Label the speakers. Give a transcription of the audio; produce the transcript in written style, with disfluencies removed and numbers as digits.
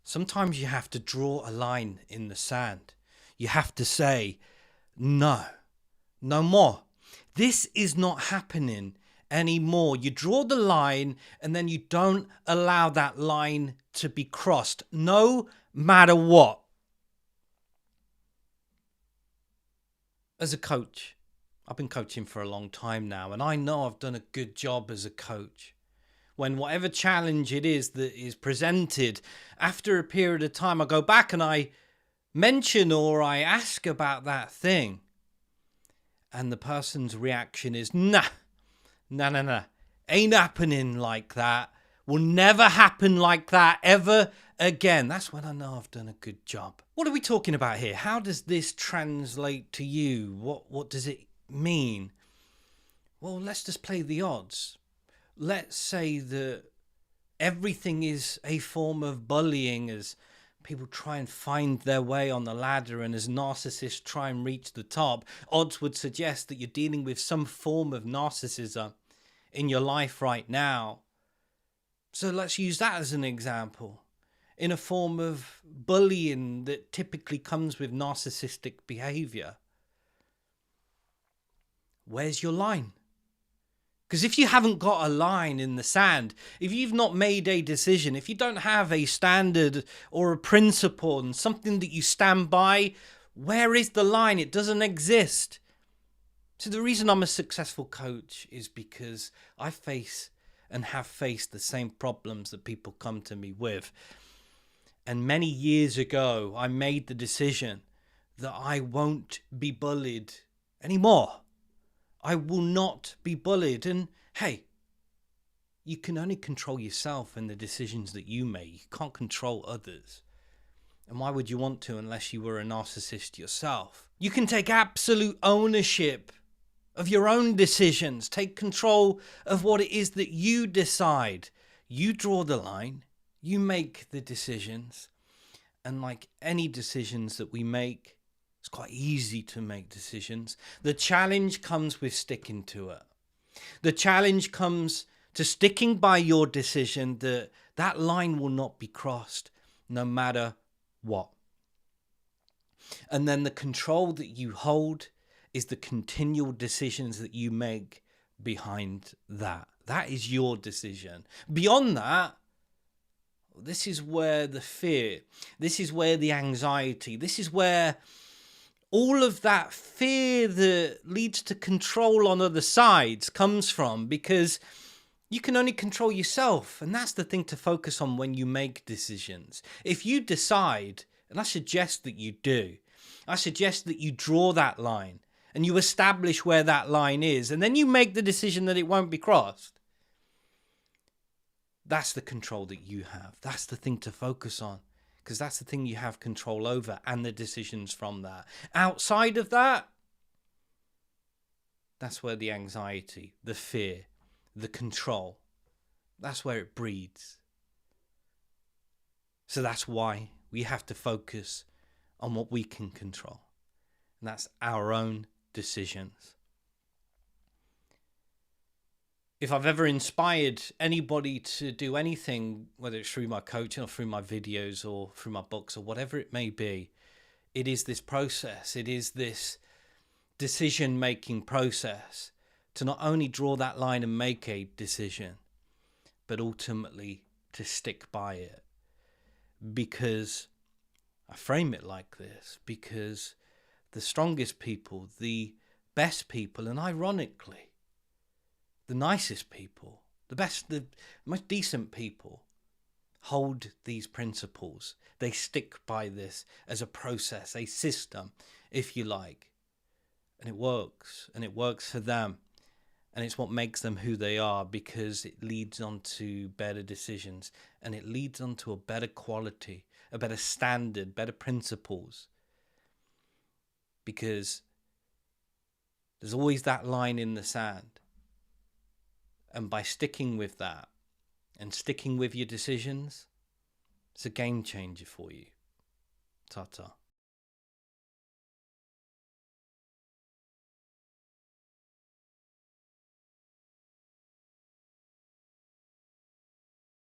Speaker 1: Sometimes you have to draw a line in the sand. You have to say, no, no more. This is not happening anymore. You draw the line and then you don't allow that line to be crossed, no matter what. As a coach, I've been coaching for a long time now, and I know I've done a good job as a coach. When whatever challenge it is that is presented, after a period of time, I go back and I mention or I ask about that thing. And the person's reaction is, nah, ain't happening like that. Will never happen like that ever again. That's when I know I've done a good job. What are we talking about here? How does this translate to you? What does it mean? Well, let's just play the odds. Let's say that everything is a form of bullying as people try and find their way on the ladder and as narcissists try and reach the top. Odds would suggest that you're dealing with some form of narcissism in your life right now. So let's use that as an example. In a form of bullying that typically comes with narcissistic behavior. Where's your line? Because if you haven't got a line in the sand, if you've not made a decision, if you don't have a standard or a principle and something that you stand by, where is the line? It doesn't exist. So the reason I'm a successful coach is because I face and have faced the same problems that people come to me with. And many years ago, I made the decision that I won't be bullied anymore. I will not be bullied. And hey, you can only control yourself and the decisions that you make. You can't control others. And why would you want to unless you were a narcissist yourself? You can take absolute ownership of your own decisions. Take control of what it is that you decide. You draw the line. You make the decisions. And like any decisions that we make, it's quite easy to make decisions. The challenge comes with sticking to it. The challenge comes to sticking by your decision that that line will not be crossed no matter what. And then the control that you hold is the continual decisions that you make behind that. That is your decision. Beyond that, this is where the fear, this is where the anxiety, this is where all of that fear that leads to control on other sides comes from, because you can only control yourself. And that's the thing to focus on when you make decisions. If you decide, and I suggest that you do, I suggest that you draw that line and you establish where that line is, and then you make the decision that it won't be crossed. That's the control that you have. That's the thing to focus on, because that's the thing you have control over and the decisions from that. Outside of that, that's where the anxiety, the fear, the control, that's where it breeds. So that's why we have to focus on what we can control. And that's our own decisions. If I've ever inspired anybody to do anything, whether it's through my coaching or through my videos or through my books or whatever it may be, it is this process. It is this decision-making process to not only draw that line and make a decision, but ultimately to stick by it. Because I frame it like this, because the strongest people, the best people, and ironically, the nicest people, the best, the most decent people hold these principles. They stick by this as a process, a system, if you like. And it works. And it works for them. And it's what makes them who they are, because it leads on to better decisions. And it leads on to a better quality, a better standard, better principles. Because there's always that line in the sand. And by sticking with that and sticking with your decisions, it's a game changer for you. Ta-ta.